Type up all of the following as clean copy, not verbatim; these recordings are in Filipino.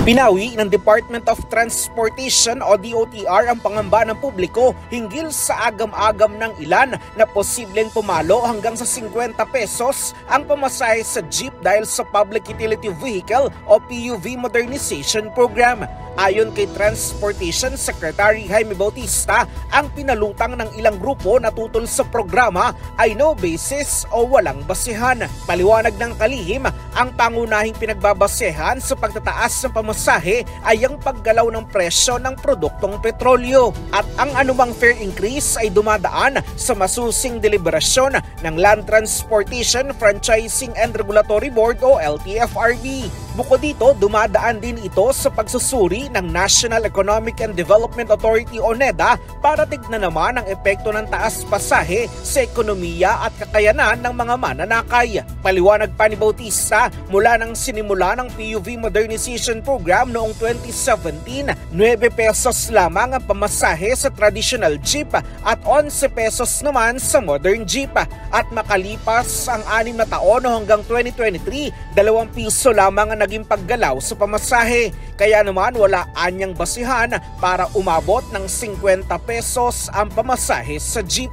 Pinawi ng Department of Transportation o DOTR ang pangamba ng publiko hinggil sa agam-agam ng ilan na posibleng pumalo hanggang sa 50 pesos ang pamasahe sa jeep dahil sa Public Utility Vehicle o PUV Modernization Program. Ayon kay Transportation Secretary Jaime Bautista, ang pinalutang ng ilang grupo na tutol sa programa ay no basis o walang basehan. Paliwanag ng kalihim, ang pangunahing pinagbabasehan sa pagtataas ng pamasahe ay ang paggalaw ng presyo ng produktong petrolyo at ang anumang fare increase ay dumadaan sa masusing deliberasyon ng Land Transportation Franchising and Regulatory Board o LTFRB. Bukod dito, dumadaan din ito sa pagsusuri ng National Economic and Development Authority o NEDA para tignan naman ang epekto ng taas pasahe sa ekonomiya at kakayanan ng mga mananakay. Paliwanag pa ni Bautista, mula nang sinimula ng PUV Modernization Program noong 2017, 9 pesos lamang ang pamasahe sa traditional jeep at 11 pesos naman sa modern jeep. At makalipas ang 6 na taon hanggang 2023, 2 piso lamang ang naging paggalaw sa pamasahe. Kaya naman wala anyang basihan para umabot ng 50 pesos ang pamasahe sa jeep.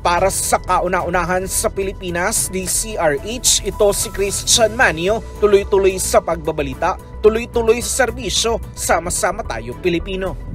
Para sa kauna-unahan sa Pilipinas, DCRH, ito si Christian Manio, tuloy-tuloy sa pagbabalita, tuloy-tuloy sa serbisyo, sama-sama tayo Pilipino.